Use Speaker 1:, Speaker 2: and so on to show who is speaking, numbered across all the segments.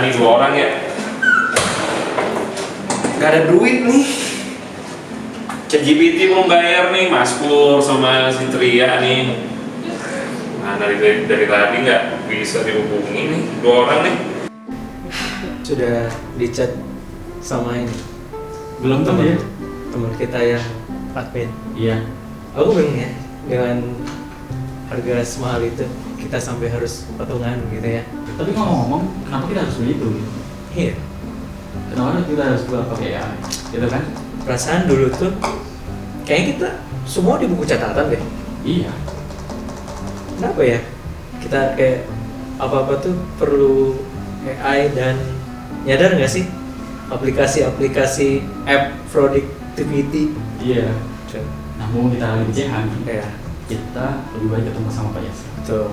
Speaker 1: Gimana nih 2 orang ya?
Speaker 2: Gak ada duit nih.
Speaker 1: ChatGPT belum bayar nih, Mas Pur sama si Tria nih. Nah dari tadi nggak bisa dihubungi nih 2 orang nih.
Speaker 2: Sudah dicat sama ini
Speaker 3: Belum tuh ya?
Speaker 2: teman kita yang admin.
Speaker 3: Iya.
Speaker 2: Aku bingung ya dengan harga semahal itu kita sampai harus patungan gitu ya.
Speaker 3: Tapi ngomong-ngomong, kenapa kita harus beli itu?
Speaker 2: Iya.
Speaker 3: Kenapa kita harus buat pakai AI? Gitu kan?
Speaker 2: Perasaan dulu tuh kayaknya kita semua di buku catatan deh.
Speaker 3: Iya.
Speaker 2: Kenapa ya? Kita kayak apa-apa tuh perlu AI dan nyadar nggak sih aplikasi-aplikasi app productivity?
Speaker 3: Iya. Namun kita lagi di CH,
Speaker 2: Ya,
Speaker 3: kita lebih baik ketemu sama Pak Yas.
Speaker 2: betul.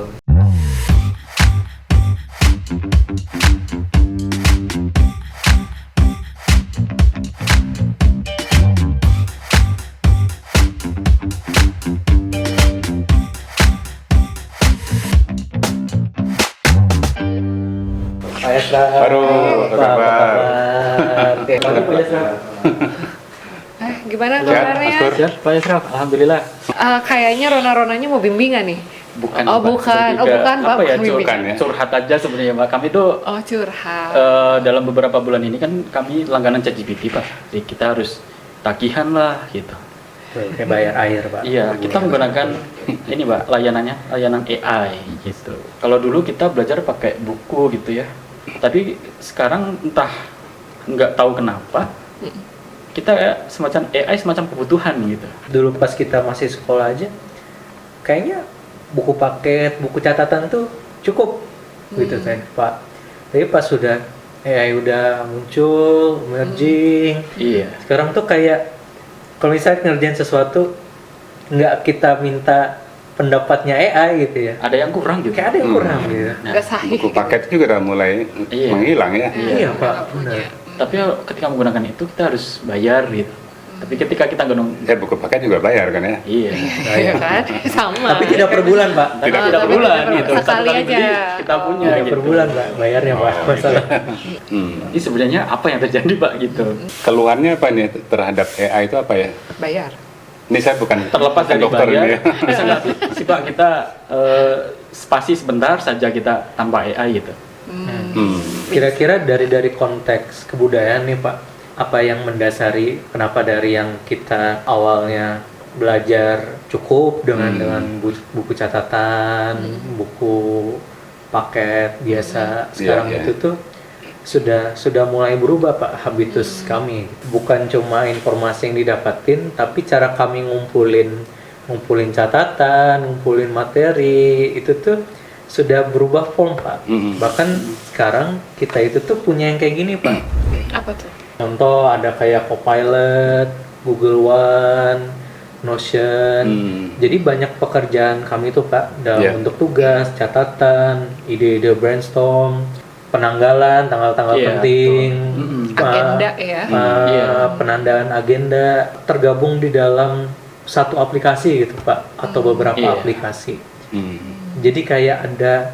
Speaker 2: Pak Yasra.
Speaker 4: Baru, apa kabar?
Speaker 2: Oke, mana Pak Yasra?
Speaker 5: Gimana
Speaker 4: Sehat,
Speaker 5: kabarnya?
Speaker 4: Mas Pur?
Speaker 2: Ya, Pak Yasra, alhamdulillah.
Speaker 5: Kayaknya Rona-Ronanya mau bimbingan nih.
Speaker 6: Bukan,
Speaker 5: Oh,
Speaker 6: Mbak.
Speaker 5: bukan.
Speaker 6: Lebih
Speaker 5: Oh,
Speaker 6: ke
Speaker 5: bukan, Pak.
Speaker 6: apa ya,
Speaker 5: Bimbingan.
Speaker 4: Bukan ya?
Speaker 6: curhat aja sebenarnya Mbak. Kami tuh
Speaker 5: Oh, curhat.
Speaker 6: dalam beberapa bulan ini kan kami langganan ChatGPT Pak. Jadi kita harus tagihan lah gitu.
Speaker 2: Kayak bayar air, Pak.
Speaker 6: Iya, kita menggunakan ini Mbak, layanan AI gitu. Kalau dulu kita belajar pakai buku gitu ya. Tapi sekarang entah nggak tahu kenapa kita kayak semacam AI semacam kebutuhan gitu.
Speaker 2: Dulu pas kita masih sekolah aja, kayaknya buku paket, buku catatan tuh cukup gitu kan, Pak. Tapi pas sudah AI udah muncul, emerging,
Speaker 6: Iya.
Speaker 2: sekarang tuh kayak kalau misalnya ngerjain sesuatu nggak kita minta pendapatnya AI gitu ya,
Speaker 6: Ada yang kurang gitu.
Speaker 2: kayak ada yang kurang gitu.
Speaker 6: Nah,
Speaker 5: Nggak sahih.
Speaker 4: Buku paket juga udah mulai
Speaker 6: Iya.
Speaker 4: menghilang ya.
Speaker 2: Iya, Pak,
Speaker 5: nggak punya.
Speaker 2: benar.
Speaker 6: Tapi ketika menggunakan itu kita harus bayar gitu. Tapi ketika kita gendong,
Speaker 4: Ya buku paket juga bayar kan ya.
Speaker 6: iya.
Speaker 5: Iya kan? Sama.
Speaker 2: Tapi tidak per bulan, Pak.
Speaker 6: Tapi
Speaker 4: Tidak
Speaker 6: tidak
Speaker 5: tapi
Speaker 6: per bulan
Speaker 5: tidak per-
Speaker 6: gitu. Satu
Speaker 5: sekali
Speaker 6: kali beli
Speaker 5: aja.
Speaker 6: kita punya
Speaker 2: Tidak
Speaker 6: gitu.
Speaker 2: per bulan, Pak, bayarnya, Pak.
Speaker 4: Oh,
Speaker 2: Masalah.
Speaker 4: Hmm.
Speaker 6: Ini sebenarnya apa yang terjadi Pak gitu?
Speaker 4: Keluhannya apa nih terhadap AI itu apa ya?
Speaker 5: Bayar.
Speaker 4: Ini saya bukan
Speaker 6: Terlepas
Speaker 4: bukan
Speaker 6: dari
Speaker 4: dokter
Speaker 6: bayar,
Speaker 4: ini ya.
Speaker 6: bisa nggak sih Pak kita spasi sebentar saja kita tanpa AI gitu?
Speaker 4: Hmm.
Speaker 2: Kira-kira dari konteks kebudayaan nih Pak, apa yang mendasari kenapa dari yang kita awalnya belajar cukup dengan buku catatan, buku paket biasa, sekarang
Speaker 4: Iya, iya.
Speaker 2: itu tuh sudah mulai berubah Pak habitus kami. Bukan cuma informasi yang didapatin, tapi cara kami ngumpulin catatan, ngumpulin materi itu tuh sudah berubah form Pak. Bahkan sekarang kita itu tuh punya yang kayak gini Pak.
Speaker 5: Apa tuh?
Speaker 2: Contoh ada kayak Copilot, Google One, Notion. Jadi banyak pekerjaan kami tuh Pak dalam
Speaker 4: Yeah.
Speaker 2: bentuk tugas, catatan, ide-ide brainstorm, penanggalan, tanggal-tanggal
Speaker 6: Iya,
Speaker 2: penting,
Speaker 5: Agenda ya.
Speaker 6: Iya.
Speaker 2: penandaan agenda tergabung di dalam satu aplikasi gitu Pak atau beberapa
Speaker 6: Iya.
Speaker 2: aplikasi.
Speaker 4: Hmm.
Speaker 2: Jadi kayak ada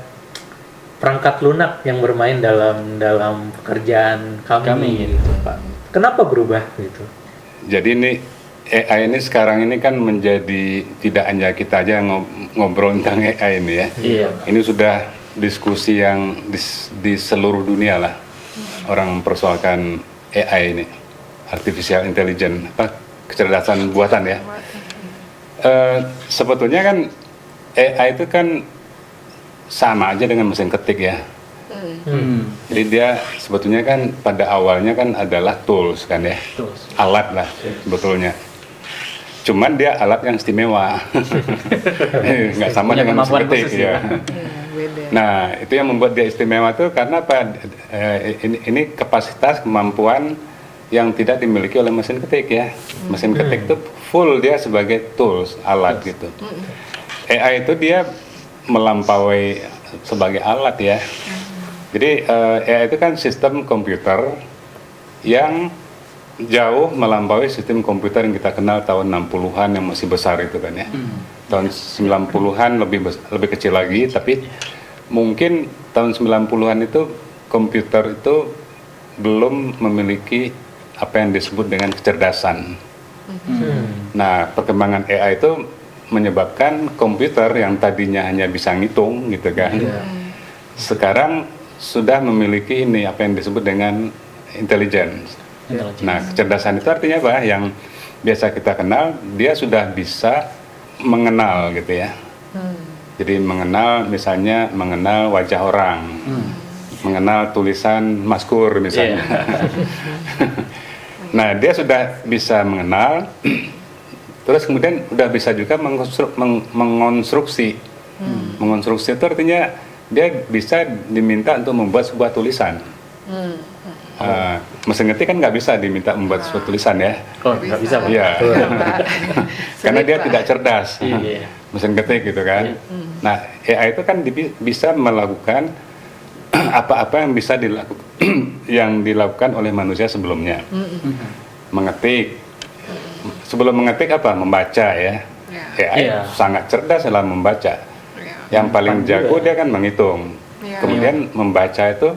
Speaker 2: perangkat lunak yang bermain dalam pekerjaan kami,
Speaker 6: Kami.
Speaker 2: gitu Pak. Kenapa berubah gitu?
Speaker 4: Jadi ini AI ini sekarang ini kan menjadi tidak hanya kita aja yang ngobrol tentang AI ini ya.
Speaker 6: Iya.
Speaker 4: Ini sudah diskusi yang di seluruh dunia lah. Orang mempersoalkan AI ini, artificial intelligence, kecerdasan buatan ya. Sebetulnya kan AI itu kan sama aja dengan mesin ketik ya. Jadi dia sebetulnya kan pada awalnya kan adalah tools kan ya,
Speaker 6: Tools.
Speaker 4: alat lah sebetulnya. Cuman dia alat yang istimewa, nggak sama
Speaker 6: Punya
Speaker 4: dengan mesin
Speaker 6: kemampuan
Speaker 4: ketik
Speaker 6: khusus
Speaker 4: ya.
Speaker 6: ya.
Speaker 5: Beda.
Speaker 4: Nah itu yang membuat dia istimewa tuh karena apa? Ini kapasitas kemampuan yang tidak dimiliki oleh mesin ketik ya. Mesin ketik itu full dia sebagai tools, alat gitu. AI itu dia melampaui sebagai alat ya. Jadi AI itu kan sistem komputer yang jauh melampaui sistem komputer yang kita kenal tahun 60-an yang masih besar itu kan ya. Tahun 90-an lebih kecil lagi, tapi mungkin tahun 90-an itu komputer itu belum memiliki apa yang disebut dengan kecerdasan. Nah, perkembangan AI itu menyebabkan komputer yang tadinya hanya bisa ngitung gitu kan, sekarang sudah memiliki ini apa yang disebut dengan intelligence. Nah, kecerdasan itu artinya apa? Yang biasa kita kenal, dia sudah bisa mengenal gitu ya. Jadi mengenal, misalnya mengenal wajah orang, mengenal tulisan Mazkur misalnya. Nah, dia sudah bisa mengenal, terus kemudian udah bisa juga mengonstruksi. Mengonstruksi itu artinya dia bisa diminta untuk membuat sebuah tulisan. Mesin ketik kan nggak bisa diminta membuat sebuah tulisan ya.
Speaker 6: Oh, nggak bisa Pak.
Speaker 4: Iya. Karena dia
Speaker 5: Pak.
Speaker 4: tidak cerdas.
Speaker 6: Iya.
Speaker 4: Mesin ketik gitu kan. Nah, AI itu kan bisa melakukan apa-apa yang bisa yang dilakukan oleh manusia sebelumnya. Mengetik. Sebelum mengetik apa? Membaca ya. AI
Speaker 6: Iya.
Speaker 4: sangat cerdas dalam membaca.
Speaker 5: Ya.
Speaker 4: Yang paling
Speaker 6: Gampang
Speaker 4: jago
Speaker 6: juga.
Speaker 4: dia kan menghitung.
Speaker 5: Iya.
Speaker 4: Kemudian membaca itu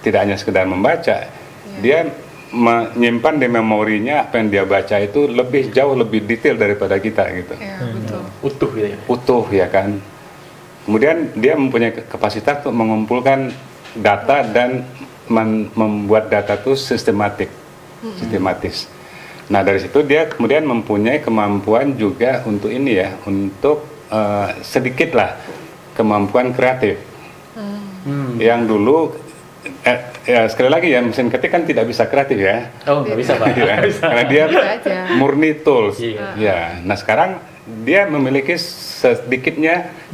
Speaker 4: tidak hanya sekedar membaca, dia menyimpan di memorinya apa yang dia baca itu jauh lebih detail daripada kita gitu.
Speaker 5: Ya, betul.
Speaker 6: Utuh gitu ya.
Speaker 4: Utuh ya kan. Kemudian dia mempunyai kapasitas untuk mengumpulkan data dan membuat data itu sistematis. Nah, dari situ dia kemudian mempunyai kemampuan juga untuk ini ya, untuk sedikit lah kemampuan kreatif. Yang dulu ya sekali lagi ya, mesin ketik kan tidak bisa kreatif ya.
Speaker 6: Oh, nggak bisa Pak.
Speaker 4: Ya, karena dia
Speaker 5: Bisa aja.
Speaker 4: murni tools.
Speaker 6: Iya.
Speaker 4: Ya, nah sekarang dia memiliki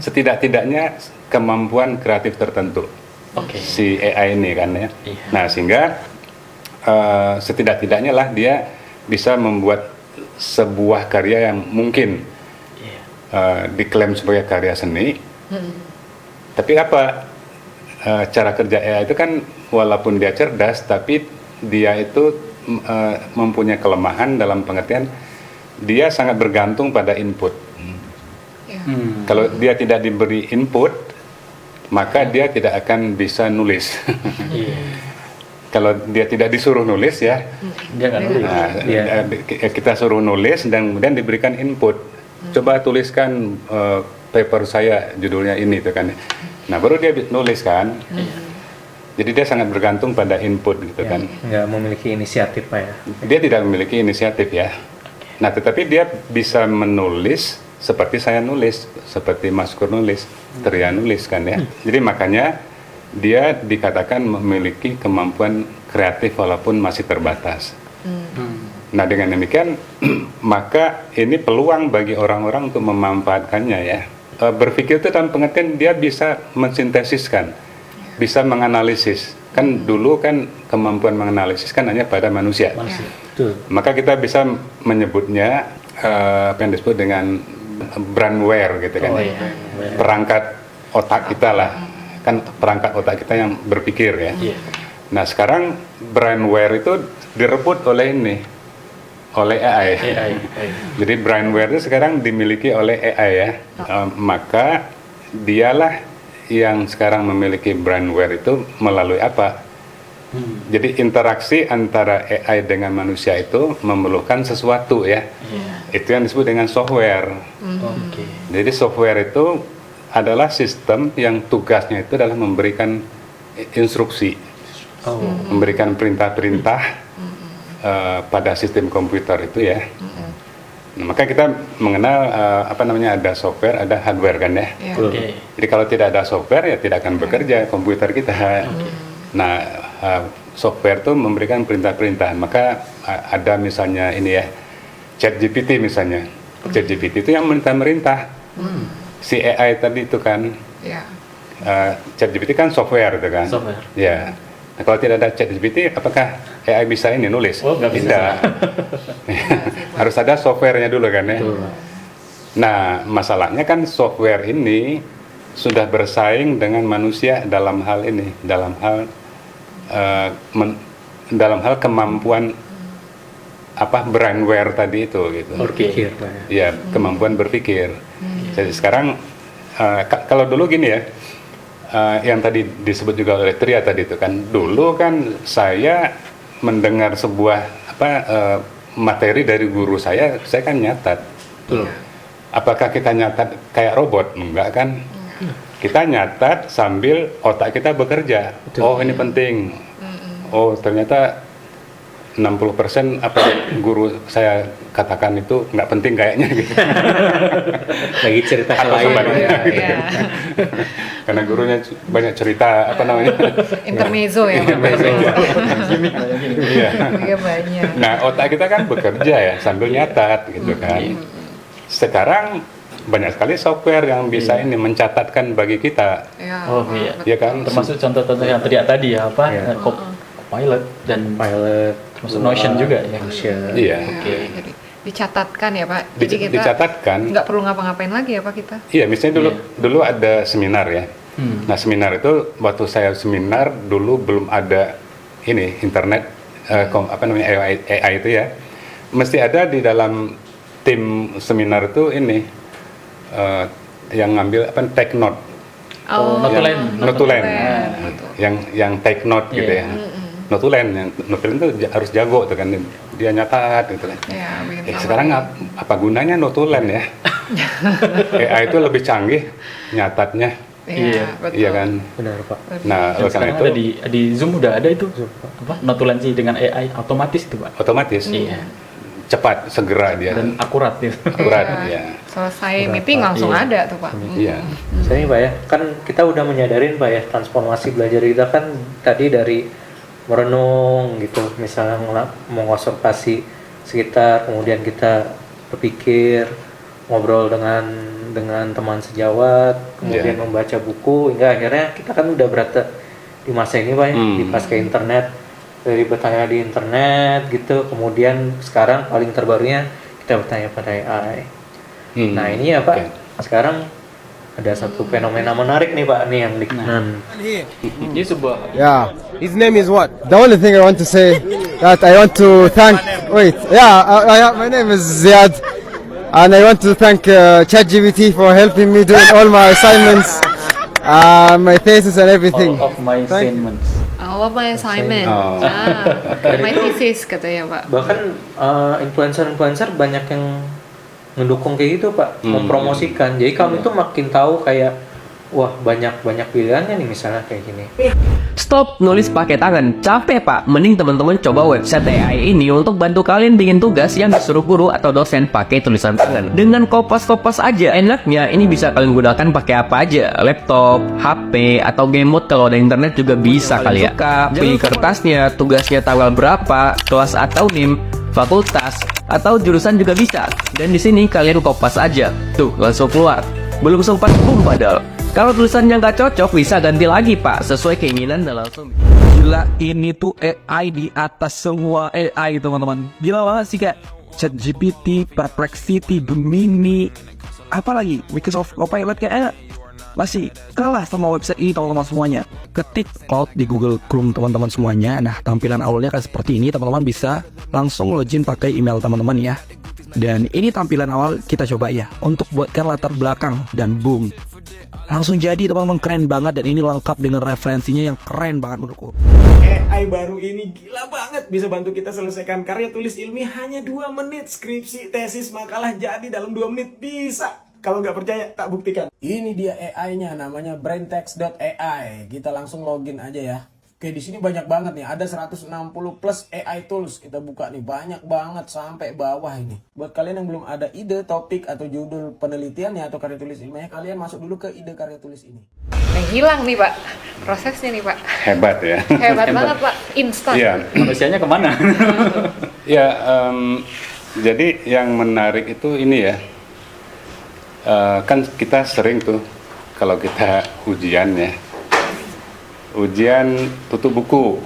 Speaker 4: setidak-tidaknya kemampuan kreatif tertentu.
Speaker 6: Oke.
Speaker 4: Si AI ini kan ya.
Speaker 6: Iya.
Speaker 4: Nah, sehingga setidak-tidaknya lah dia bisa membuat sebuah karya yang mungkin
Speaker 6: Iya.
Speaker 4: diklaim sebagai karya seni. Tapi apa cara kerja AI itu kan walaupun dia cerdas, tapi dia itu mempunyai kelemahan dalam pengertian dia sangat bergantung pada input.
Speaker 5: Ya.
Speaker 4: Kalau dia tidak diberi input, maka dia tidak akan bisa nulis.
Speaker 6: Iya.
Speaker 4: Kalau dia tidak disuruh nulis ya,
Speaker 6: Dia nggak nulis.
Speaker 4: nah,
Speaker 2: Iya.
Speaker 4: kita suruh nulis dan kemudian diberikan input. Coba tuliskan paper saya judulnya ini tuh kan. Nah, baru dia nulis kan. Jadi dia sangat bergantung pada input gitu kan.
Speaker 2: Nggak memiliki inisiatif Pak ya.
Speaker 4: Dia tidak memiliki inisiatif ya. Nah, tetapi dia bisa menulis seperti saya nulis, seperti Mazkur nulis, Tria nulis kan ya. Jadi makanya dia dikatakan memiliki kemampuan kreatif walaupun masih terbatas. Nah, dengan demikian maka ini peluang bagi orang-orang untuk memanfaatkannya ya. Berpikir itu dalam pengertian dia bisa mensintesiskan, bisa menganalisis. Kan dulu kan kemampuan menganalisis kan hanya pada manusia.
Speaker 6: Manusia.
Speaker 2: Betul.
Speaker 4: Maka kita bisa menyebutnya apa yang disebut dengan brainware gitu kan.
Speaker 6: Oh, iya.
Speaker 4: Perangkat otak kita lah. Kan perangkat otak kita yang berpikir ya.
Speaker 6: Iya.
Speaker 4: Nah, sekarang brainware itu direbut oleh oleh AI.
Speaker 6: AI.
Speaker 4: Jadi brainware itu sekarang dimiliki oleh AI ya. Maka dialah yang sekarang memiliki brainware itu melalui apa? Jadi interaksi antara AI dengan manusia itu memerlukan sesuatu ya.
Speaker 6: Iya.
Speaker 4: Itu yang disebut dengan software.
Speaker 6: Oke.
Speaker 4: Jadi software itu adalah sistem yang tugasnya itu adalah memberikan instruksi,
Speaker 2: Oh.
Speaker 4: memberikan perintah-perintah pada sistem komputer itu ya. Nah, maka kita mengenal apa namanya, ada software, ada hardware kan ya.
Speaker 5: Ya.
Speaker 6: Oke.
Speaker 4: Jadi kalau tidak ada software ya tidak akan bekerja komputer kita. Nah, software itu memberikan perintah-perintah. Maka ada misalnya ini ya, ChatGPT misalnya. ChatGPT itu yang merintah. Si AI tadi itu kan,
Speaker 5: Ya.
Speaker 4: ChatGPT kan software itu kan.
Speaker 6: Software.
Speaker 4: Ya. Nah, kalau tidak ada ChatGPT, apakah AI bisa ini nulis?
Speaker 6: Oh, nggak bisa.
Speaker 4: Tidak. Harus ada softwarenya dulu kan ya.
Speaker 6: Betul.
Speaker 4: Nah, masalahnya kan software ini sudah bersaing dengan manusia dalam hal ini, dalam hal kemampuan apa brainware tadi itu gitu.
Speaker 2: Berpikir Pak ya.
Speaker 4: Ya, kemampuan berpikir. Jadi sekarang kalau dulu gini ya, yang tadi disebut juga oleh Tria tadi itu kan, dulu kan saya mendengar sebuah materi dari guru saya kan nyatat. Apakah kita nyatat kayak robot? Enggak kan? Kita nyatat sambil otak kita bekerja. Oh ini penting. Oh ternyata 60% apa guru saya katakan itu nggak penting kayaknya gitu.
Speaker 2: Lagi cerita
Speaker 4: Atau
Speaker 2: lain.
Speaker 4: sebaliknya
Speaker 2: Ya.
Speaker 4: gitu.
Speaker 5: Iya.
Speaker 4: Karena gurunya banyak cerita apa namanya.
Speaker 5: Intermezzo ya.
Speaker 6: Gimik lah ya, gini.
Speaker 4: Iya.
Speaker 5: Iya banyak.
Speaker 4: Nah otak kita kan bekerja ya sambil nyatat gitu kan. Sekarang banyak sekali software yang bisa ini mencatatkan bagi kita,
Speaker 5: Ya,
Speaker 6: Oh iya.
Speaker 4: ya kan?
Speaker 6: Termasuk contoh-contoh yang tadi ya apa?
Speaker 2: Iya.
Speaker 6: Copilot dan
Speaker 2: Pilot,
Speaker 6: termasuk Notion juga ya.
Speaker 2: Notion.
Speaker 4: Iya.
Speaker 6: Oke.
Speaker 5: Jadi dicatatkan ya Pak. Jadi kita
Speaker 4: Dicatatkan.
Speaker 5: nggak perlu ngapa-ngapain lagi ya Pak kita.
Speaker 4: Iya, misalnya dulu ada seminar ya.
Speaker 6: Hmm.
Speaker 4: Nah seminar itu waktu saya seminar dulu belum ada ini internet apa namanya AI itu ya. Mesti ada di dalam tim seminar itu ini yang ngambil apa take note.
Speaker 6: Oh, notulen.
Speaker 4: Notulen.
Speaker 5: Betul.
Speaker 4: Yang take note gitu
Speaker 6: Iya.
Speaker 4: ya. Notulen itu harus jago tuh kan, dia nyatat gitu kan.
Speaker 5: Ya, bikin sama.
Speaker 4: Sekarang apa gunanya notulen ya? AI itu lebih canggih nyatatnya,
Speaker 5: Iya, betul.
Speaker 4: iya kan?
Speaker 2: Benar Pak.
Speaker 4: Nah,
Speaker 6: Dan
Speaker 4: oleh karena
Speaker 6: sekarang
Speaker 4: itu
Speaker 6: ada di Zoom udah ada itu.
Speaker 2: Zoom, Pak.
Speaker 6: Apa? Notulensi dengan AI otomatis itu, Pak.
Speaker 4: otomatis
Speaker 6: Iya.
Speaker 4: cepat, segera dia,
Speaker 6: Dan akurat itu.
Speaker 4: akurat ya.
Speaker 5: Selesai
Speaker 2: Berapa?
Speaker 5: meeting langsung
Speaker 6: Iya.
Speaker 5: ada tuh Pak.
Speaker 4: Iya.
Speaker 2: Saya nih Pak ya, kan kita udah menyadarin Pak ya, transformasi belajar kita kan tadi dari merenung gitu, misalnya mengobservasi sekitar, kemudian kita berpikir, ngobrol dengan teman sejawat, kemudian
Speaker 4: Iya.
Speaker 2: membaca buku, hingga akhirnya kita kan udah berada di masa ini Pak ya, di pasca internet, dari bertanya di internet gitu, kemudian sekarang paling terbarunya kita bertanya pada AI. Nah ini ya Pak,
Speaker 4: Oke.
Speaker 2: sekarang ada satu fenomena menarik nih Pak nih yang
Speaker 6: Ini sebuah
Speaker 7: Yeah. His name is what? The only thing I want to say that I want to thank. Wait. Yeah. My name is Ziad, and I want to thank ChatGPT for helping me doing all my assignments, my thesis and everything.
Speaker 6: all of my
Speaker 7: Thank-
Speaker 6: assignments.
Speaker 5: All of my assignment.
Speaker 4: Oh.
Speaker 5: My thesis katanya Pak.
Speaker 2: bahkan influencer banyak yang mendukung kayak gitu Pak, mempromosikan. Jadi kami tuh makin tahu kayak wah banyak pilihannya nih misalnya kayak gini.
Speaker 8: Stop nulis pakai tangan, capek pak. Mending teman-teman coba website AI ini untuk bantu kalian bikin tugas yang disuruh guru atau dosen pakai tulisan tangan. Dengan kopas-kopas aja. Enaknya ini bisa kalian gunakan pakai apa aja, laptop, HP, atau game mode kalau ada internet juga bisa kali ya. Pilih kertasnya, tugasnya tanggal berapa, kelas atau NIM, fakultas, atau jurusan juga bisa. Dan di sini kalian kopas aja. Tuh, langsung keluar. Belum sempat boom padahal. Kalau tulisannya nggak cocok, bisa ganti lagi pak, sesuai keinginan dan langsung.
Speaker 9: Gila, ini tuh AI di atas semua AI teman-teman. Gila banget sih kak. ChatGPT, Perplexity, Gemini, apalagi Microsoft Copilot kayaknya masih kalah sama website ini teman-teman semuanya. Ketik Cloud di Google Chrome teman-teman semuanya. Nah, tampilan awalnya kayak seperti ini, teman-teman bisa langsung login pakai email teman-teman ya. Dan ini tampilan awal kita coba ya, untuk buatkan latar belakang dan boom. Langsung jadi teman-teman, keren banget, dan ini lengkap dengan referensinya yang keren banget menurutku.
Speaker 10: AI baru ini gila banget, bisa bantu kita selesaikan karya tulis ilmiah hanya 2 menit. Skripsi, tesis, makalah jadi dalam 2 menit bisa. Kalau nggak percaya, tak buktikan. Ini dia AI-nya, namanya braintext.ai. Kita langsung login aja ya. Oke, di sini banyak banget nih, ada 160 plus AI tools. Kita buka nih, banyak banget sampai bawah ini. Buat kalian yang belum ada ide, topik, atau judul penelitiannya atau karya tulis ilmiahnya, kalian masuk dulu ke ide karya tulis ini.
Speaker 5: Yang hilang nih Pak. Prosesnya nih Pak.
Speaker 4: Hebat ya.
Speaker 5: Hebat banget Pak. Instan.
Speaker 4: Iya.
Speaker 6: Manusianya kemana?
Speaker 4: Ya, jadi yang menarik itu ini ya, kan kita sering tuh kalau kita ujian ya, ujian tutup buku,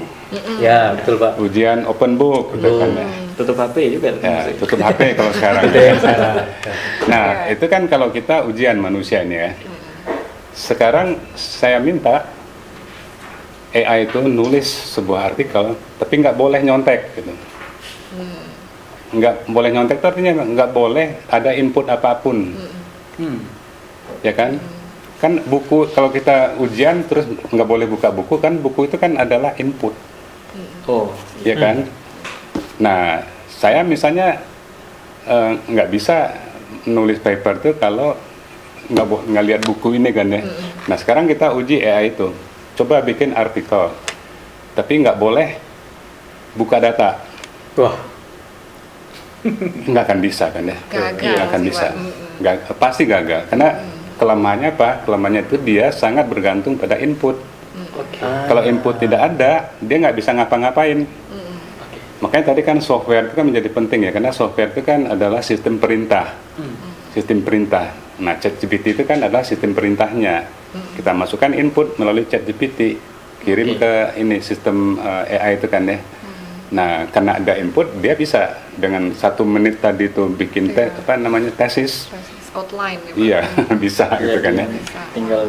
Speaker 2: Ya betul Pak.
Speaker 4: ujian open book, gitu kan ya.
Speaker 6: Tutup HP juga.
Speaker 4: Ya, tutup HP kalau sekarang. Nah, itu kan kalau kita ujian manusia ini ya. Sekarang saya minta AI itu nulis sebuah artikel, tapi nggak boleh nyontek gitu. Nggak boleh nyontek itu artinya nggak boleh ada input apapun. Ya kan? kan buku kalau kita ujian terus nggak boleh buka buku, kan buku itu kan adalah input, ya kan. Nah, saya misalnya nggak bisa nulis paper tuh kalau nggak lihat buku ini kan ya. Nah, sekarang kita uji AI itu, coba bikin artikel, tapi nggak boleh buka data.
Speaker 2: Wah,
Speaker 4: nggak akan bisa kan ya.
Speaker 5: Gagal
Speaker 4: Nggak akan
Speaker 5: sih,
Speaker 4: bisa.
Speaker 5: Pak.
Speaker 4: Pasti gagal, karena kelemahannya apa? Kelemahannya itu dia sangat bergantung pada input. Kalau input tidak ada, dia nggak bisa ngapa-ngapain. Makanya tadi kan software itu kan menjadi penting ya, karena software itu kan adalah sistem perintah. Sistem perintah. Nah, ChatGPT itu kan adalah sistem perintahnya. Kita masukkan input melalui ChatGPT, kirim ke ini sistem AI itu kan ya. Nah, karena ada input, dia bisa dengan 1 menit tadi itu bikin tesis.
Speaker 5: Outline ya, Pak.
Speaker 4: Iya, bisa gitu kan ya.
Speaker 6: Tinggal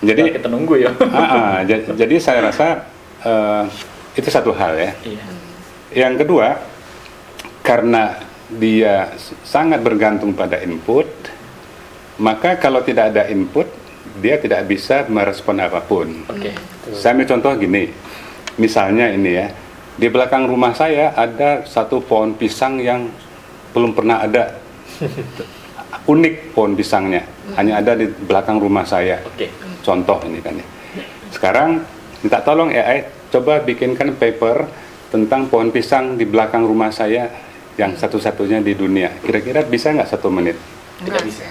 Speaker 4: Jadi
Speaker 6: kita nunggu ya.
Speaker 4: jadi saya rasa itu satu hal ya.
Speaker 6: Iya.
Speaker 4: Yang kedua, karena dia sangat bergantung pada input, maka kalau tidak ada input, dia tidak bisa merespon apapun.
Speaker 6: Oke.
Speaker 4: Saya ambil contoh gini, misalnya ini ya, di belakang rumah saya ada satu pohon pisang yang belum pernah ada. Unik pohon pisangnya, hanya ada di belakang rumah saya.
Speaker 6: Oke.
Speaker 4: Contoh ini kan ya. Sekarang minta tolong AI, coba bikinkan paper tentang pohon pisang di belakang rumah saya yang satu-satunya di dunia. Kira-kira bisa nggak 1 menit?
Speaker 6: Tidak bisa.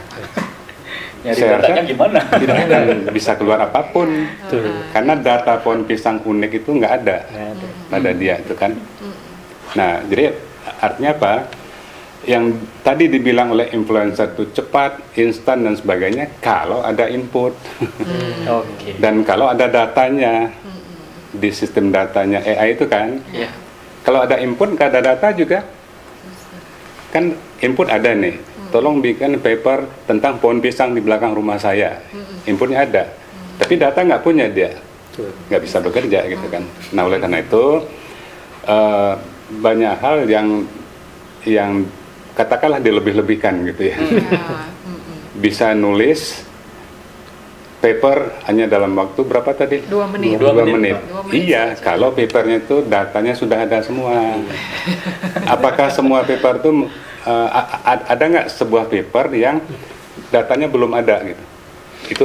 Speaker 6: Nyari
Speaker 4: Saya
Speaker 6: datanya
Speaker 4: rasa
Speaker 6: gimana?
Speaker 4: tidak akan bisa keluar apapun. Karena data pohon pisang unik itu nggak ada pada dia itu kan. Nah, jadi artinya apa? Yang tadi dibilang oleh influencer itu cepat, instan dan sebagainya kalau ada input.
Speaker 6: Oke.
Speaker 4: Dan kalau ada datanya di sistem datanya AI itu kan.
Speaker 6: Iya.
Speaker 4: Kalau ada input, nggak ada data juga. Kan input ada nih. Tolong bikin paper tentang pohon pisang di belakang rumah saya. Inputnya ada. Tapi data nggak punya dia. Nggak bisa bekerja gitu kan. Nah, oleh karena itu banyak hal yang katakanlah dilebih-lebihkan gitu ya. Bisa nulis paper hanya dalam waktu berapa tadi?
Speaker 5: 2 menit.
Speaker 4: 2 menit.
Speaker 5: 2 menit
Speaker 4: Iya,
Speaker 5: saja.
Speaker 4: kalau papernya itu datanya sudah ada semua. Apakah semua paper itu ada nggak sebuah paper yang datanya belum ada gitu?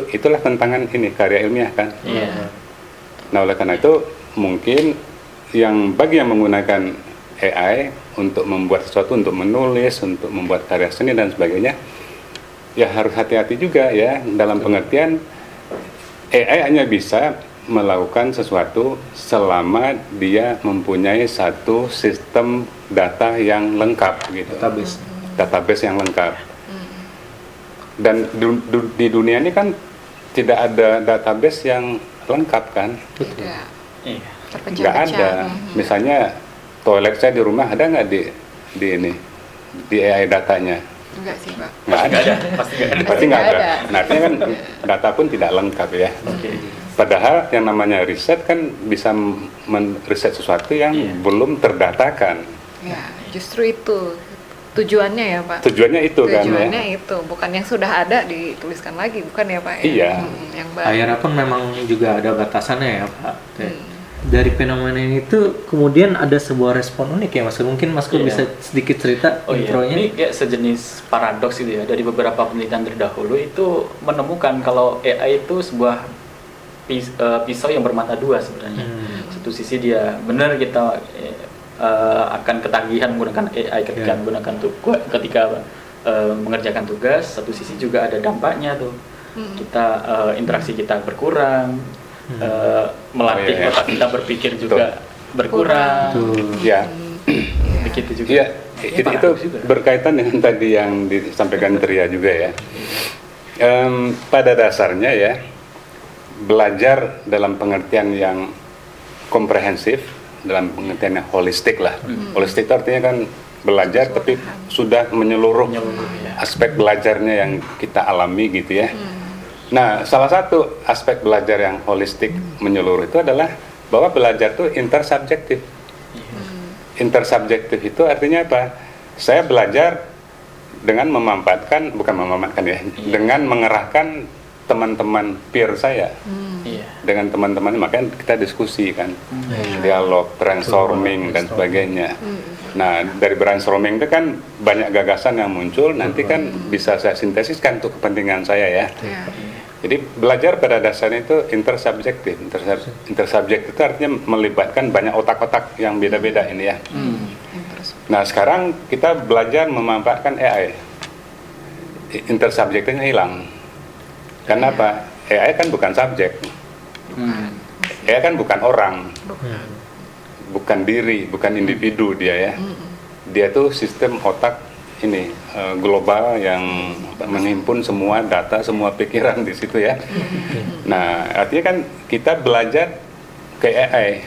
Speaker 4: Itulah tantangan ini karya ilmiah kan.
Speaker 6: Iya.
Speaker 4: Nah, oleh karena itu mungkin bagi yang menggunakan AI untuk membuat sesuatu, untuk menulis, untuk membuat karya seni dan sebagainya, ya harus hati-hati juga ya, dalam pengertian AI hanya bisa melakukan sesuatu selama dia mempunyai satu sistem data yang lengkap gitu. Database yang lengkap. Dan di dunia ini kan tidak ada database yang lengkap kan?
Speaker 5: Tidak.
Speaker 6: Iya.
Speaker 4: Nggak ada. Misalnya toilet saya di rumah ada nggak di AI datanya?
Speaker 5: Enggak sih, Pak.
Speaker 4: Nggak ada.
Speaker 6: Pasti nggak ada.
Speaker 4: Pasti nggak
Speaker 5: nggak
Speaker 4: ada.
Speaker 5: ada.
Speaker 4: Nah, artinya kan data pun tidak lengkap ya.
Speaker 6: Oke.
Speaker 4: Padahal yang namanya riset kan bisa meriset sesuatu yang belum terdatakan.
Speaker 5: Ya, justru itu tujuannya ya, Pak.
Speaker 4: Tujuannya itu kan ya.
Speaker 5: Tujuannya itu, bukan yang sudah ada dituliskan lagi, bukan ya, Pak?
Speaker 4: Iya.
Speaker 5: Yang baru.
Speaker 2: akhirnya pun memang juga ada batasannya ya Pak. Dari fenomena ini tuh kemudian ada sebuah respon unik ya Mas. Mungkin Mas Kur
Speaker 6: Iya.
Speaker 2: bisa sedikit cerita
Speaker 6: Oh iya,
Speaker 2: intronya.
Speaker 6: ini kayak sejenis paradoks gitu ya. Dari beberapa penelitian terdahulu itu menemukan kalau AI itu sebuah pisau yang bermata dua sebenarnya. Satu sisi dia benar kita akan ketagihan menggunakan AI ketika menggunakan ketika mengerjakan tugas. Satu sisi juga ada dampaknya tuh. Kita interaksi kita berkurang, melatih otak kita berpikir juga berkurang.
Speaker 4: Ya.
Speaker 6: Begitu juga.
Speaker 4: Iya,
Speaker 6: Ini
Speaker 4: itu
Speaker 6: paradoks juga.
Speaker 4: berkaitan dengan tadi yang disampaikan Tria juga ya. Pada dasarnya ya, belajar dalam pengertian yang komprehensif, dalam pengertian yang holistik lah. Holistik itu artinya kan belajar tapi sudah menyeluruh aspek belajarnya yang kita alami gitu ya. Nah, salah satu aspek belajar yang holistik menyeluruh itu adalah bahwa belajar itu intersubjektif. Intersubjektif itu artinya apa? Saya belajar dengan bukan memanfaatkan ya, dengan mengerahkan teman-teman peer saya
Speaker 6: Iya.
Speaker 4: dengan teman-teman, makanya kita diskusi kan, dialog, brainstorming dan sebagainya. Nah, dari brainstorming itu kan banyak gagasan yang muncul, nanti kan bisa saya sintesiskan untuk kepentingan saya ya. Jadi belajar pada dasarnya itu intersubjektif. Intersubjektif itu artinya melibatkan banyak otak-otak yang beda-beda ini ya. Nah, sekarang kita belajar memanfaatkan AI. Intersubjektifnya hilang. Karena apa? AI kan bukan subjek. AI kan bukan orang. Bukan diri, bukan individu dia ya. Dia tuh sistem otak ini global yang menghimpun semua data, semua pikiran di situ ya. Nah, artinya kan kita belajar ke AI.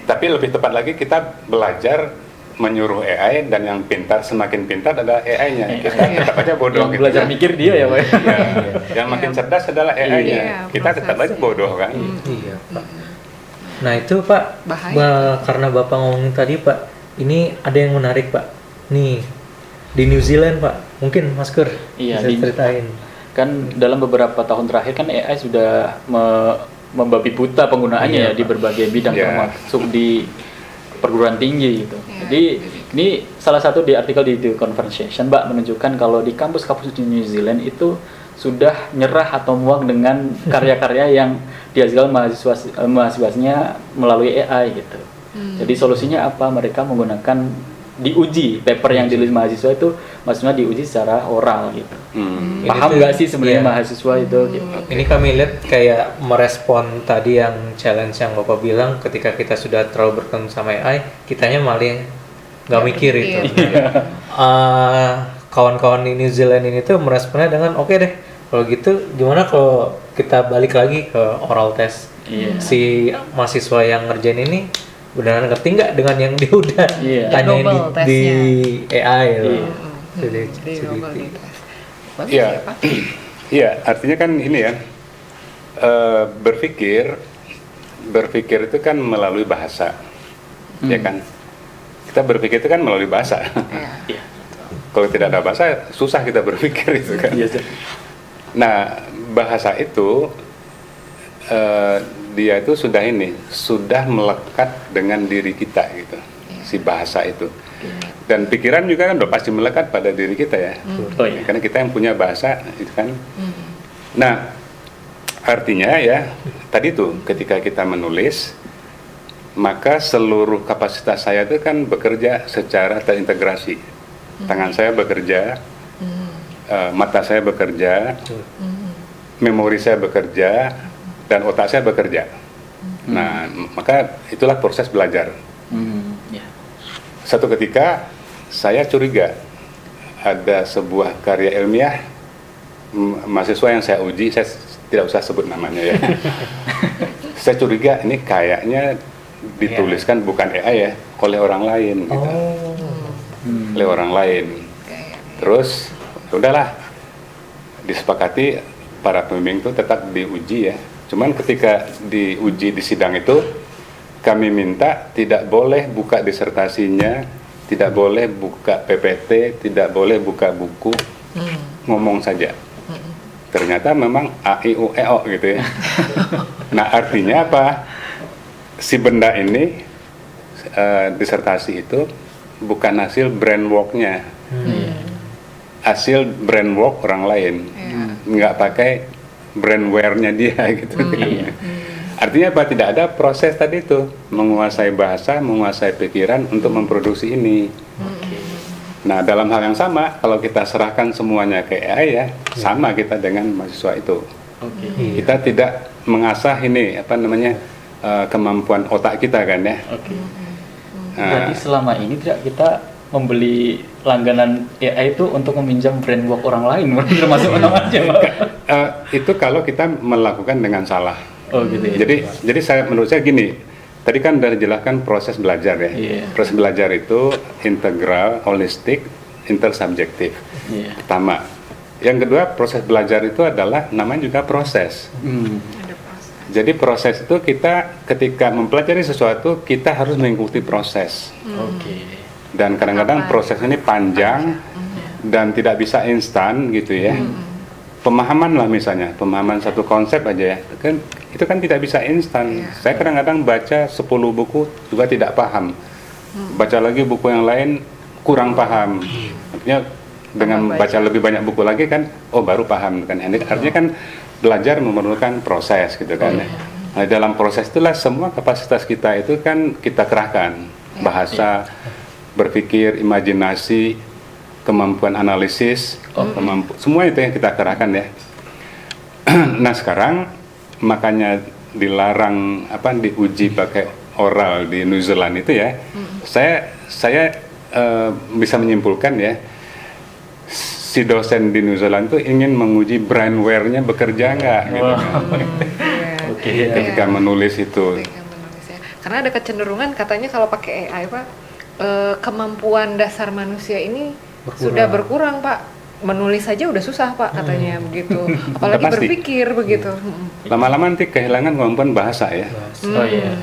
Speaker 4: Tapi lebih tepat lagi kita belajar menyuruh AI, dan yang pintar semakin pintar adalah AI-nya. Kita tetap aja bodoh.
Speaker 6: Yang
Speaker 4: gitu
Speaker 6: belajar
Speaker 4: ya.
Speaker 6: mikir dia ya, Pak.
Speaker 4: Ya, yang makin cerdas adalah AI-nya.
Speaker 5: Iya,
Speaker 4: Kita tetap aja bodoh kan.
Speaker 2: Iya, Pak. Nah itu Pak, karena Bapak ngomongin tadi Pak, ini ada yang menarik Pak. Nih, di New Zealand Pak, mungkin Mas Kur
Speaker 6: Iya,
Speaker 2: bisa ceritain.
Speaker 6: Kan dalam beberapa tahun terakhir kan AI sudah membabi buta penggunaannya ya di berbagai bidang, termasuk di perguruan tinggi gitu. Jadi ini salah satu di artikel di The Conversation, Mbak, menunjukkan kalau di kampus-kampus di New Zealand itu sudah nyerah atau muak dengan karya-karya yang dihasilkan mahasiswanya melalui AI gitu. Jadi solusinya apa? Mereka menggunakan diuji paper yang ditulis mahasiswa itu, maksudnya diuji secara oral gitu. Paham nggak sih sebenarnya mahasiswa itu? Gitu.
Speaker 2: Ini kami lihat kayak merespon tadi yang challenge yang Bapak bilang, ketika kita sudah terlalu bergantung sama AI, kitanya malah nggak mikir itu. Kawan-kawan di New Zealand ini tuh meresponnya dengan oke deh, kalau gitu gimana kalau kita balik lagi ke oral test. Si mahasiswa yang ngerjain ini beneran ngerti nggak dengan yang dia udah tanyain di AI loh.
Speaker 4: Iya, iya, artinya kan ini ya, berpikir itu kan melalui bahasa, ya kan? Kita berpikir itu kan melalui bahasa. Kalau tidak ada bahasa, susah kita berpikir itu kan. Nah, bahasa itu dia itu sudah melekat dengan diri kita gitu, si bahasa itu. Dan pikiran juga kan udah pasti melekat pada diri kita ya. Karena kita yang punya bahasa itu kan. Nah, artinya ya tadi tuh ketika kita menulis, maka seluruh kapasitas saya itu kan bekerja secara terintegrasi. Tangan saya bekerja, mata saya bekerja, memori saya bekerja, dan otak saya bekerja. Nah, maka itulah proses belajar. Satu ketika saya curiga ada sebuah karya ilmiah mahasiswa yang saya uji, saya tidak usah sebut namanya ya. Saya curiga ini kayaknya dituliskan bukan AI ya, oleh orang lain gitu. Oleh orang lain. Terus udahlah disepakati para pembimbing itu tetap diuji ya. Cuman ketika diuji di sidang itu, kami minta tidak boleh buka disertasinya, tidak boleh buka PPT, tidak boleh buka buku, ngomong saja. Ternyata memang A, I, U, E, O gitu ya. Nah, artinya apa? Si benda ini, disertasi itu bukan hasil brainwork-nya, hasil brainwork orang lain, nggak pakai brainware-nya dia gitu. Artinya apa? Tidak ada proses tadi itu, menguasai bahasa, menguasai pikiran untuk memproduksi ini. Nah, dalam hal yang sama, kalau kita serahkan semuanya ke AI ya, sama kita dengan mahasiswa itu. Kita tidak mengasah ini kemampuan otak kita kan ya.
Speaker 6: Berarti selama ini tidak kita membeli langganan AI itu untuk meminjam framework orang lain, termasuk namanya.
Speaker 4: Itu kalau kita melakukan dengan salah.
Speaker 6: Gitu ya.
Speaker 4: Jadi menurut saya gini, tadi kan sudah dijelaskan proses belajar ya. Proses belajar itu integral, holistik, intersubjektif. Pertama. Yang kedua, proses belajar itu adalah namanya juga proses. Jadi proses itu kita ketika mempelajari sesuatu, kita harus mengikuti proses. Dan kadang-kadang proses ini panjang dan tidak bisa instan gitu ya. pemahaman lah misalnya, pemahaman satu konsep aja ya, kan itu kan tidak bisa instan. Saya kadang-kadang baca 10 buku juga tidak paham, baca lagi buku yang lain kurang paham. Artinya dengan baca lebih banyak buku lagi kan, oh baru paham kan. Ini artinya kan belajar memerlukan proses gitu kan. Nah, dalam proses itulah semua kapasitas kita itu kan kita kerahkan, bahasa, berpikir, imajinasi, kemampuan analisis, semua itu yang kita kerahkan ya. Nah sekarang makanya dilarang diuji pakai oral di New Zealand itu ya. Saya bisa menyimpulkan ya, si dosen di New Zealand itu ingin menguji brainware-nya bekerja nggak gitu kan. Ketika menulis itu.
Speaker 5: Karena ada kecenderungan katanya kalau pakai AI Pak, kemampuan dasar manusia ini sudah berkurang Pak, menulis saja udah susah Pak katanya begitu, apalagi
Speaker 4: Pasti.
Speaker 5: berpikir begitu.
Speaker 4: Lama-lama nanti kehilangan kemampuan bahasa ya.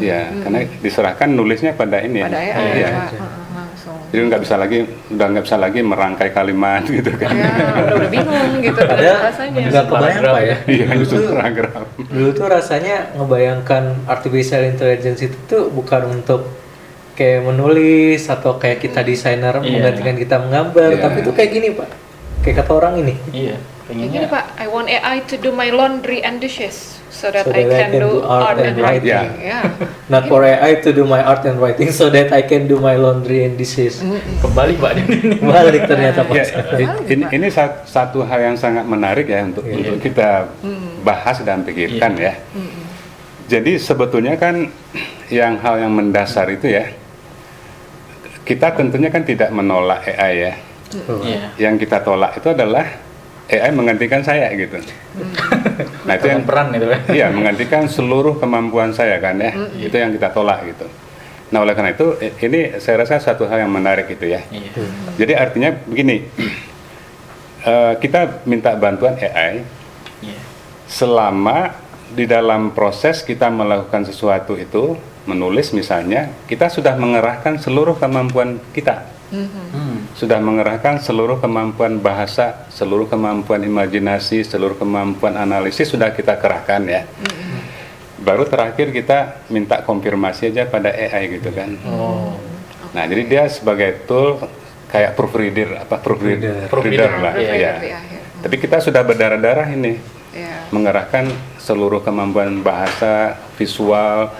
Speaker 4: Ya, karena diserahkan nulisnya pada ini
Speaker 5: pada
Speaker 4: ya.
Speaker 5: AI
Speaker 4: Iya.
Speaker 5: Pak. Langsung.
Speaker 4: Jadi udah nggak bisa lagi merangkai kalimat gitu kan.
Speaker 5: Ya, udah bingung gitu rasanya.
Speaker 2: Nggak kebayang Pak ya.
Speaker 4: Iya, itu paragraf.
Speaker 2: Dulu tuh rasanya ngebayangkan artificial intelligence itu tuh bukan untuk kayak menulis atau kayak kita desainer menggantikan kita menggambar, tapi itu kayak gini Pak, kayak kata orang ini.
Speaker 6: Iya.
Speaker 5: Kayak gini Pak, I want AI to do my laundry and dishes so that I can do art and writing. Yeah.
Speaker 2: Not for AI to do my art and writing so that I can do my laundry and dishes.
Speaker 6: Kembali Pak.
Speaker 2: Balik ternyata Pak.
Speaker 4: Ya, ini satu hal yang sangat menarik ya untuk kita bahas dan pikirkan ya. Jadi sebetulnya kan hal yang mendasar itu ya, kita tentunya kan tidak menolak AI ya. Yang kita tolak itu adalah AI menggantikan saya gitu. Nah itu yang
Speaker 6: peran itu ya.
Speaker 4: Iya, menggantikan seluruh kemampuan saya kan ya. Itu yang kita tolak gitu. Nah oleh karena itu ini saya rasa satu hal yang menarik gitu ya. Jadi artinya begini, kita minta bantuan AI selama di dalam proses kita melakukan sesuatu itu, menulis misalnya, kita sudah mengerahkan seluruh kemampuan kita. Sudah mengerahkan seluruh kemampuan bahasa, seluruh kemampuan imajinasi, seluruh kemampuan analisis sudah kita kerahkan ya. Baru terakhir kita minta konfirmasi aja pada AI gitu kan. Nah jadi dia sebagai tool kayak proofreader lah ya. Tapi kita sudah berdarah-darah ini, mengerahkan seluruh kemampuan bahasa, visual,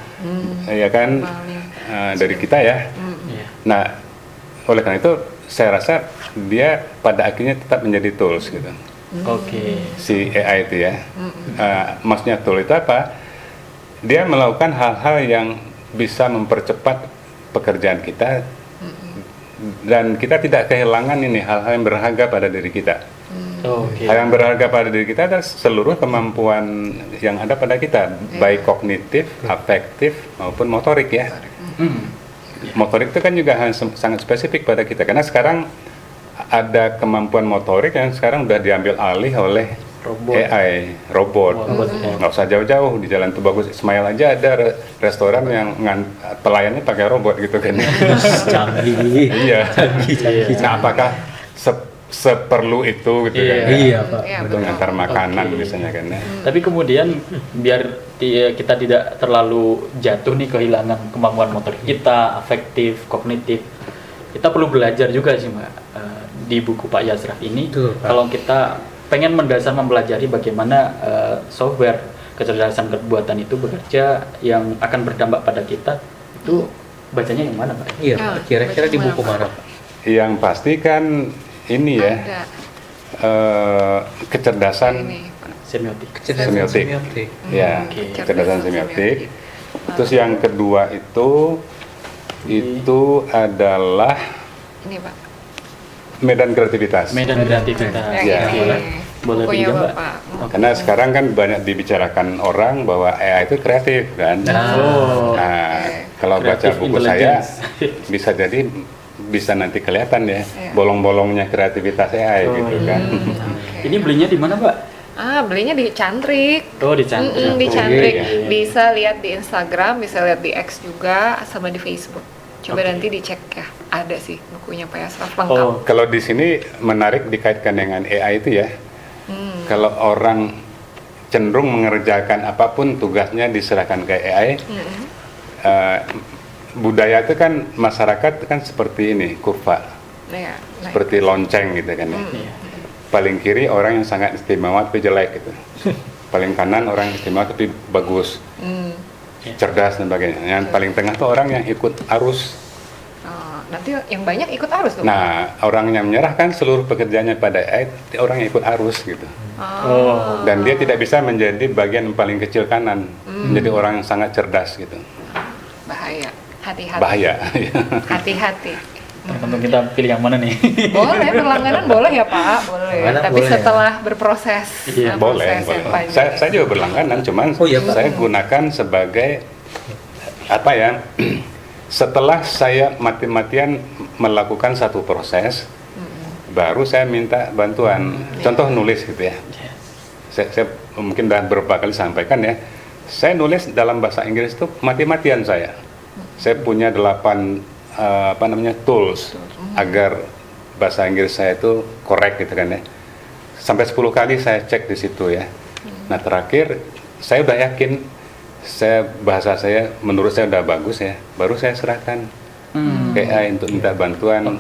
Speaker 4: ya kan, dari kita ya. Nah oleh karena itu saya rasa dia pada akhirnya tetap menjadi tools gitu. Si AI itu ya. Maksudnya tool itu apa? Dia melakukan hal-hal yang bisa mempercepat pekerjaan kita dan kita tidak kehilangan ini hal-hal yang berharga pada diri kita. Hal yang berharga pada diri kita adalah seluruh kemampuan yang ada pada kita, baik kognitif, afektif maupun motorik ya. Motorik itu kan juga sangat spesifik pada kita karena sekarang ada kemampuan motorik yang sekarang udah diambil alih oleh AI, robot. Nggak usah jauh-jauh, di Jalan Tubagus Ismail aja ada restoran yang pelayannya pakai robot gitu kan.
Speaker 2: Canggih.
Speaker 4: Iya. Nah, apakah seperlu itu gitu kan?
Speaker 2: Iya Pak.
Speaker 4: Untuk ngantar makanan misalnya kan ya.
Speaker 6: Tapi kemudian biar kita tidak terlalu jatuh nih kehilangan kemampuan motor kita, afektif, kognitif, kita perlu belajar juga sih Mbak di buku Pak Yasraf ini. Kalau kita pengen mendasar mempelajari bagaimana software kecerdasan buatan itu bekerja yang akan berdampak pada kita, itu bacanya yang mana Pak?
Speaker 2: Iya, kira-kira di buku mana Pak?
Speaker 4: Yang pasti kan ini ya, kecerdasan
Speaker 6: semiotik.
Speaker 4: Ya, kecerdasan semiotik. Terus yang kedua itu adalah
Speaker 5: ini Pak,
Speaker 4: medan kreativitas.
Speaker 6: Medan kreativitas.
Speaker 4: Ya.
Speaker 6: Boleh pinjam Mbak?
Speaker 4: Karena sekarang kan banyak dibicarakan orang bahwa AI itu kreatif kan. Nah, kalau baca buku saya bisa jadi bisa nanti kelihatan ya bolong-bolongnya kreativitas AI gitu kan.
Speaker 6: Ini belinya di mana Mbak?
Speaker 5: Belinya di Cantrik.
Speaker 6: Oh, di Cantrik.
Speaker 5: Di Cantrik. Bisa lihat di Instagram, bisa lihat di X juga, sama di Facebook. Coba nanti dicek ya, ada sih bukunya Pak Yasraf lengkap.
Speaker 4: Kalau di sini menarik dikaitkan dengan AI itu ya. kalau orang cenderung mengerjakan apapun tugasnya diserahkan ke AI, budaya itu kan masyarakat kan seperti ini kurva, seperti lonceng gitu kan ya. Paling kiri orang yang sangat istimewa tapi jelek gitu, paling kanan orang yang istimewa tapi bagus, cerdas dan sebagainya. Yang paling tengah tuh orang yang ikut arus.
Speaker 5: Nanti yang banyak ikut arus tuh.
Speaker 4: Nah, orang yang menyerahkan seluruh pekerjaannya pada AI, orang yang ikut arus gitu. Dan dia tidak bisa menjadi bagian yang paling kecil kanan, menjadi orang yang sangat cerdas gitu.
Speaker 5: Bahaya, hati-hati.
Speaker 4: Bahaya.
Speaker 5: Hati-hati.
Speaker 6: Tergantung kita pilih yang mana nih.
Speaker 5: Boleh, berlangganan boleh ya Pak, boleh.
Speaker 2: Berlangganan
Speaker 5: Tapi
Speaker 2: boleh,
Speaker 5: setelah berproses.
Speaker 4: Boleh,
Speaker 5: proses
Speaker 4: boleh.
Speaker 5: yang panjang.
Speaker 4: Saya juga berlangganan, cuman saya gunakan sebagai apa ya? Setelah saya mati-matian melakukan satu proses, baru saya minta bantuan. Contoh nulis gitu ya. Saya mungkin udah beberapa kali sampaikan ya. Saya nulis dalam bahasa Inggris itu mati-matian saya. Saya punya 8 tools agar bahasa Inggris saya itu korek gitu kan ya. Sampai 10 kali saya cek di situ ya. Nah terakhir saya udah yakin bahasa saya menurut saya udah bagus ya, baru saya serahkan ke AI untuk minta bantuan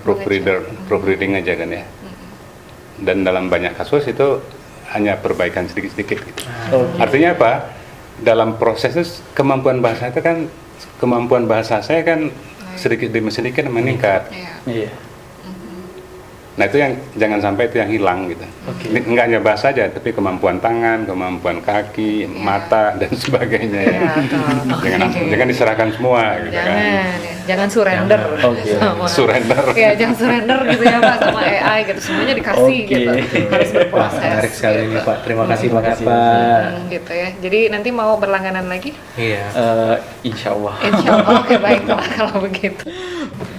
Speaker 4: proofreading aja kan ya. Dan dalam banyak kasus itu hanya perbaikan sedikit-sedikit gitu. Artinya apa? Dalam proses kemampuan bahasa itu kan, kemampuan bahasa saya kan sedikit demi sedikit meningkat. Nah itu yang jangan sampai itu yang hilang gitu. Enggak hanya bahasa aja, tapi kemampuan tangan, kemampuan kaki, mata dan sebagainya. Jangan diserahkan semua gitu kan.
Speaker 5: Jangan surrender.
Speaker 4: Surrender.
Speaker 5: Ya jangan surrender gitu ya Pak sama AI gitu. Semuanya dikasih gitu. Harus berproses.
Speaker 2: Menarik sekali
Speaker 5: gitu.
Speaker 2: nih Pak. Terima kasih banget Pak.
Speaker 5: Gitu ya. Jadi nanti mau berlangganan lagi?
Speaker 2: Iya.
Speaker 6: Insya Allah.
Speaker 5: Insya Allah. Oke baik Pak kalau begitu.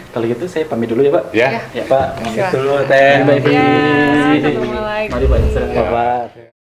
Speaker 6: Kalau gitu saya pamit dulu ya Pak.
Speaker 4: Ya.
Speaker 6: Ya Pak.
Speaker 2: Pamit dulu Teh.
Speaker 6: Bye-bye.
Speaker 5: Ya, ketemu lagi.
Speaker 6: Mari Pak.
Speaker 2: Bapak.